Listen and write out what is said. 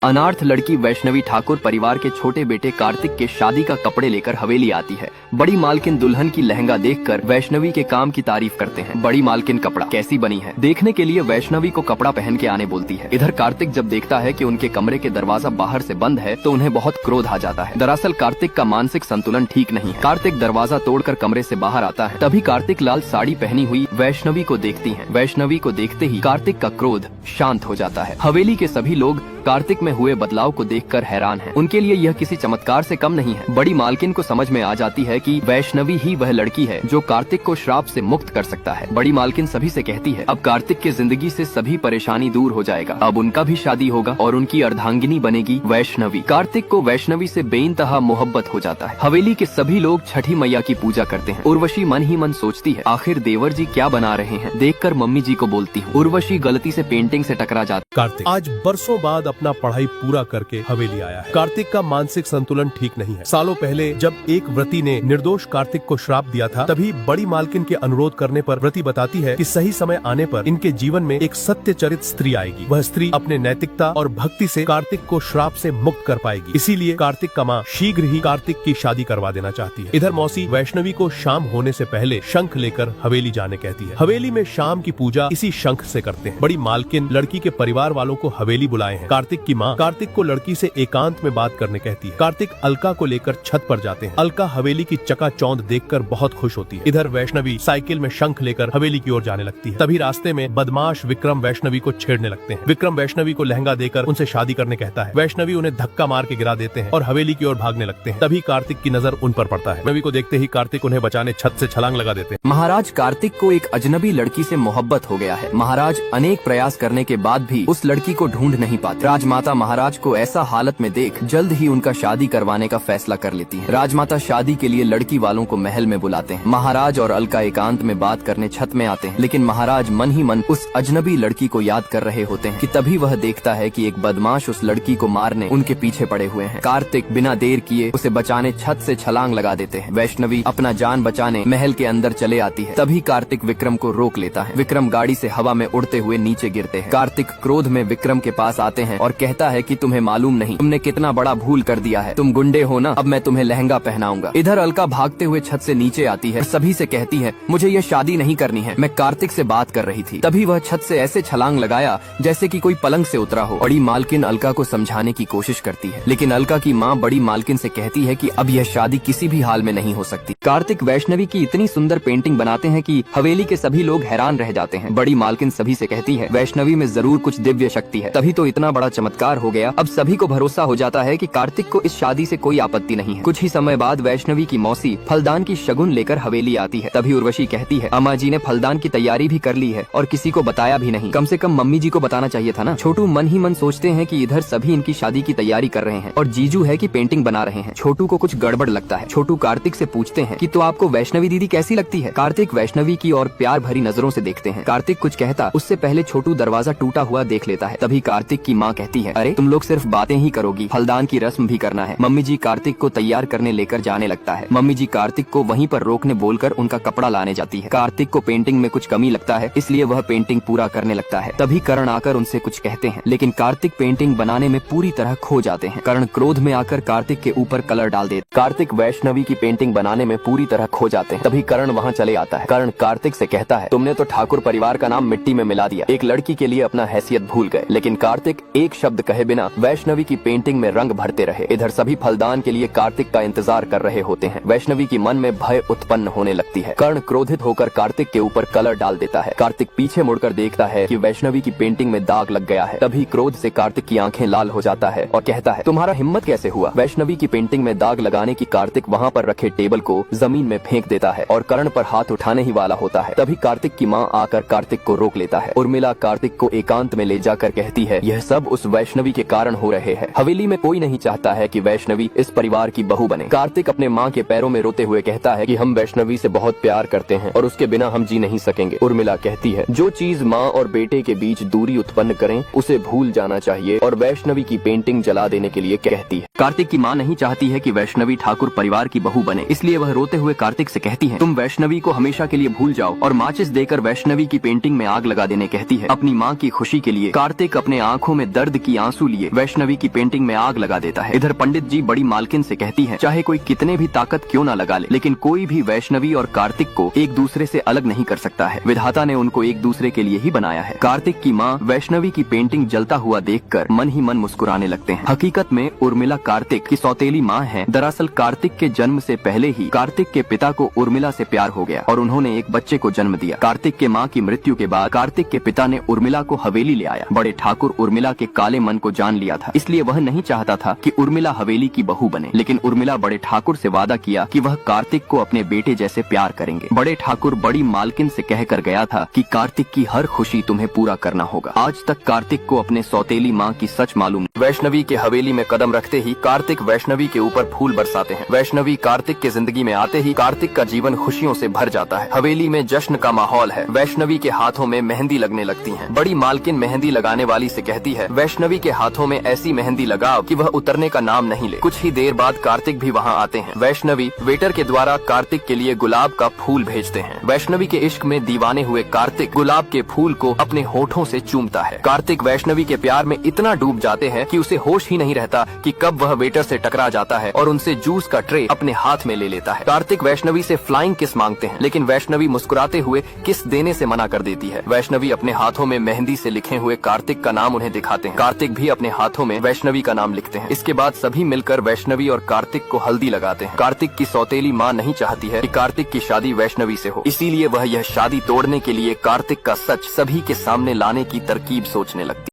अनार्थ लड़की वैष्णवी ठाकुर परिवार के छोटे बेटे कार्तिक के शादी का कपड़े लेकर हवेली आती है। बड़ी मालकिन दुल्हन की लहंगा देखकर वैष्णवी के काम की तारीफ करते हैं। बड़ी मालकिन कपड़ा कैसी बनी है देखने के लिए वैष्णवी को कपड़ा पहन के आने बोलती है। इधर कार्तिक जब देखता है कि उनके कमरे के दरवाजा बाहर से बंद है तो उन्हें बहुत क्रोध आ जाता है। दरअसल कार्तिक का मानसिक संतुलन ठीक नहीं है। कार्तिक दरवाजा तोड़कर कमरे से बाहर आता है। तभी कार्तिक लाल साड़ी पहनी हुई वैष्णवी को देखती है। वैष्णवी को देखते ही कार्तिक का क्रोध शांत हो जाता है। हवेली के सभी लोग कार्तिक में हुए बदलाव को देखकर हैरान हैं। उनके लिए यह किसी चमत्कार से कम नहीं है। बड़ी मालकिन को समझ में आ जाती है कि वैष्णवी ही वह लड़की है जो कार्तिक को श्राप से मुक्त कर सकता है। बड़ी मालकिन सभी से कहती है अब कार्तिक की जिंदगी से सभी परेशानी दूर हो जाएगा। अब उनका भी शादी होगा और उनकी अर्धांगिनी बनेगी वैष्णवी। कार्तिक को वैष्णवी से बेइंतहा मोहब्बत हो जाता है। हवेली के सभी लोग छठी मैया की पूजा करते हैं। उर्वशी मन ही मन सोचती है आखिर देवर जी क्या बना रहे हैं। देखकर मम्मी जी को बोलती हूँ। उर्वशी गलती से पेंटिंग से टकरा जाती। कार्तिक आज बरसों बाद अपना पढ़ाई पूरा करके हवेली आया है। कार्तिक का मानसिक संतुलन ठीक नहीं है। सालों पहले जब एक व्रती ने निर्दोष कार्तिक को श्राप दिया था तभी बड़ी मालकिन के अनुरोध करने पर व्रती बताती है कि सही समय आने पर इनके जीवन में एक सत्य चरित स्त्री आएगी। वह स्त्री अपने नैतिकता और भक्ति से कार्तिक को श्राप से मुक्त कर पाएगी। इसीलिए कार्तिक का माँ शीघ्र ही कार्तिक की शादी करवा देना चाहती है। इधर मौसी वैष्णवी को शाम होने से पहले शंख लेकर हवेली जाने कहती है। हवेली में शाम की पूजा इसी शंख से करते हैं। बड़ी मालकिन लड़की के परिवार वालों को हवेली बुलाए हैं। कार्तिक की माँ कार्तिक को लड़की से एकांत में बात करने कहती है। कार्तिक अलका को लेकर छत पर जाते हैं। अलका हवेली की चकाचौंध देखकर बहुत खुश होती है। इधर वैष्णवी साइकिल में शंख लेकर हवेली की ओर जाने लगती है। तभी रास्ते में बदमाश विक्रम वैष्णवी को छेड़ने लगते हैं। विक्रम वैष्णवी को लहंगा देकर उनसे शादी करने कहता है। वैष्णवी उन्हें धक्का मार के गिरा देते हैं और हवेली की ओर भागने लगते हैं। तभी कार्तिक की नजर उन पर पड़ता है। वैष्णवी को देखते ही कार्तिक उन्हें बचाने छत से छलांग लगा देते हैं। महाराज कार्तिक को एक अजनबी लड़की से मोहब्बत हो गया है। महाराज अनेक प्रयास करने के बाद भी उस लड़की को ढूंढ नहीं पाते। राजमाता महाराज को ऐसा हालत में देख जल्द ही उनका शादी करवाने का फैसला कर लेती है। राजमाता शादी के लिए लड़की वालों को महल में बुलाते हैं। महाराज और अलका एकांत में बात करने छत में आते हैं, लेकिन महाराज मन ही मन उस अजनबी लड़की को याद कर रहे होते हैं कि तभी वह देखता है कि एक बदमाश उस लड़की को मारने उनके पीछे पड़े हुए हैं। कार्तिक बिना देर किए उसे बचाने छत से छलांग लगा देते हैं। वैष्णवी अपना जान बचाने महल के अंदर चले आती है। तभी कार्तिक विक्रम को रोक लेता है। विक्रम गाड़ी से हवा में उड़ते हुए नीचे गिरते हैं। कार्तिक क्रोध में विक्रम के पास आते हैं और कहता है कि तुम्हें मालूम नहीं तुमने कितना बड़ा भूल कर दिया है। तुम गुंडे हो ना, अब मैं तुम्हें लहंगा पहनाऊंगा। इधर अलका भागते हुए छत से नीचे आती है। सभी से कहती है मुझे ये शादी नहीं करनी है, मैं कार्तिक से बात कर रही थी। तभी वह छत से ऐसे छलांग लगाया जैसे कि कोई पलंग से उतरा हो। बड़ी मालकिन अलका को समझाने की कोशिश करती है, लेकिन अलका की माँ बड़ी मालकिन से कहती है कि अब यह शादी किसी भी हाल में नहीं हो सकती। कार्तिक वैष्णवी की इतनी सुंदर पेंटिंग बनाते हैं कि हवेली के सभी लोग हैरान रह जाते हैं। बड़ी मालकिन सभी से कहती है वैष्णवी में जरूर कुछ दिव्य शक्ति है, तभी तो इतना बड़ा चमत्कार हो गया। अब सभी को भरोसा हो जाता है कि कार्तिक को इस शादी से कोई आपत्ति नहीं है। कुछ ही समय बाद वैष्णवी की मौसी फलदान की शगुन लेकर हवेली आती है। तभी उर्वशी कहती है अम्मा जी ने फलदान की तैयारी भी कर ली है और किसी को बताया भी नहीं। कम से कम मम्मी जी को बताना चाहिए था ना। छोटू मन ही मन सोचते हैं कि इधर सभी इनकी शादी की तैयारी कर रहे हैं और जीजू है कि पेंटिंग बना रहे हैं। छोटू को कुछ गड़बड़ लगता है। छोटू कार्तिक से पूछते हैं कि तो आपको वैष्णवी दीदी कैसी लगती है। कार्तिक वैष्णवी की और प्यार भरी नजरों से देखते हैं। कार्तिक कुछ कहता उससे पहले छोटू दरवाजा टूटा हुआ देख लेता है। तभी कार्तिक की माँ कहती है अरे तुम लोग सिर्फ बातें ही करोगी, फलदान की रस्म भी करना है। मम्मी जी कार्तिक को तैयार करने लेकर जाने लगता है। मम्मी जी कार्तिक को वहीं पर रोकने बोलकर उनका कपड़ा लाने जाती है। कार्तिक को पेंटिंग में कुछ कमी लगता है, इसलिए वह पेंटिंग पूरा करने लगता है। तभी करण आकर उनसे कुछ कहते हैं, लेकिन कार्तिक पेंटिंग बनाने में पूरी तरह खो जाते हैं। करण क्रोध में आकर कार्तिक के ऊपर कलर डाल देते। कार्तिक वैष्णवी की पेंटिंग बनाने में पूरी तरह खो जाते हैं। तभी करण वहाँ चले आता है। करण कार्तिक से कहता है तुमने तो ठाकुर परिवार का नाम मिट्टी में मिला दिया, एक लड़की के लिए अपना हैसियत भूल गए। लेकिन कार्तिक एक शब्द कहे बिना वैष्णवी की पेंटिंग में रंग भरते रहे। इधर सभी फलदान के लिए कार्तिक का इंतजार कर रहे होते हैं। वैष्णवी की मन में भय उत्पन्न होने लगती है। कर्ण क्रोधित होकर कार्तिक के ऊपर कलर डाल देता है। कार्तिक पीछे मुड़कर देखता है कि वैष्णवी की पेंटिंग में दाग लग गया है। तभी क्रोध से कार्तिक की आंखें लाल हो जाता है और कहता है तुम्हारा हिम्मत कैसे हुआ। वैष्णवी की पेंटिंग में दाग लगाने की कार्तिक वहाँ पर रखे टेबल को जमीन में फेंक देता है और कर्ण पर हाथ उठाने ही वाला होता है। तभी कार्तिक की माँ आकर कार्तिक को रोक लेता है। उर्मिला कार्तिक को एकांत में ले जाकर कहती है यह सब उस वैष्णवी के कारण हो रहे हैं। हवेली में कोई नहीं चाहता है कि वैष्णवी इस परिवार की बहू बने। कार्तिक अपने माँ के पैरों में रोते हुए कहता है कि हम वैष्णवी से बहुत प्यार करते हैं और उसके बिना हम जी नहीं सकेंगे। उर्मिला कहती है जो चीज माँ और बेटे के बीच दूरी उत्पन्न करें उसे भूल जाना चाहिए और वैष्णवी की पेंटिंग जला देने के लिए कहती है। कार्तिक की माँ नहीं चाहती है कि वैष्णवी ठाकुर परिवार की बहू बने, इसलिए वह रोते हुए कार्तिक से कहती है, तुम वैष्णवी को हमेशा के लिए भूल जाओ, और माचिस देकर वैष्णवी की पेंटिंग में आग लगा देने कहती है। अपनी माँ की खुशी के लिए कार्तिक अपने आंखों में दर्द की आंसू लिए वैष्णवी की पेंटिंग में आग लगा देता है। इधर पंडित जी बड़ी मालकिन से कहती है, चाहे कोई कितने भी ताकत क्यों न लगा ले, लेकिन कोई भी वैष्णवी और कार्तिक को एक दूसरे से अलग नहीं कर सकता है। विधाता ने उनको एक दूसरे के लिए ही बनाया है। कार्तिक की माँ वैष्णवी की पेंटिंग जलता हुआ देखकर मन ही मन मुस्कुराने लगते हैं। हकीकत में उर्मिला कार्तिक की सौतेली माँ है। दरअसल कार्तिक के जन्म से पहले ही कार्तिक के पिता को उर्मिला से प्यार हो गया और उन्होंने एक बच्चे को जन्म दिया। कार्तिक के माँ की मृत्यु के बाद कार्तिक के पिता ने उर्मिला को हवेली ले आया। बड़े ठाकुर उर्मिला के काले मन को जान लिया था, इसलिए वह नहीं चाहता था कि उर्मिला हवेली की बहू बने। लेकिन उर्मिला बड़े ठाकुर से वादा किया कि वह कार्तिक को अपने बेटे जैसे प्यार करेंगे। बड़े ठाकुर बड़ी मालकिन से कहकर गया था कि कार्तिक की हर खुशी तुम्हें पूरा करना होगा। आज तक कार्तिक को अपने सौतेली माँ की सच मालूम। वैष्णवी के हवेली में कदम रखते ही कार्तिक वैष्णवी के ऊपर फूल बरसाते हैं। वैष्णवी कार्तिक के जिंदगी में आते ही कार्तिक का जीवन खुशियों से भर जाता है। हवेली में जश्न का माहौल है। वैष्णवी के हाथों में मेहंदी लगने लगती है। बड़ी मालकिन मेहंदी लगाने वाली से कहती है, वैष्णवी के हाथों में ऐसी मेहंदी लगाओ कि वह उतरने का नाम नहीं ले। कुछ ही देर बाद कार्तिक भी वहाँ आते हैं। वैष्णवी वेटर के द्वारा कार्तिक के लिए गुलाब का फूल भेजते हैं। वैष्णवी के इश्क में दीवाने हुए कार्तिक गुलाब के फूल को अपने होठों से चूमता है। कार्तिक वैष्णवी के प्यार में इतना डूब जाते हैं कि उसे होश ही नहीं रहता कि कब वह वेटर से टकरा जाता है और उनसे जूस का ट्रे अपने हाथ में ले लेता है। कार्तिक वैष्णवी से फ्लाइंग किस मांगते हैं, लेकिन वैष्णवी मुस्कुराते हुए किस देने से मना कर देती है। वैष्णवी अपने हाथों में मेहंदी से लिखे हुए कार्तिक का नाम उन्हें दिखाते हैं। कार्तिक भी अपने हाथों में वैष्णवी का नाम लिखते हैं। इसके बाद सभी मिलकर वैष्णवी और कार्तिक को हल्दी लगाते हैं। कार्तिक की सौतेली माँ नहीं चाहती है कि कार्तिक की शादी वैष्णवी से हो, इसीलिए वह यह शादी तोड़ने के लिए कार्तिक का सच सभी के सामने लाने की तरकीब सोचने लगती।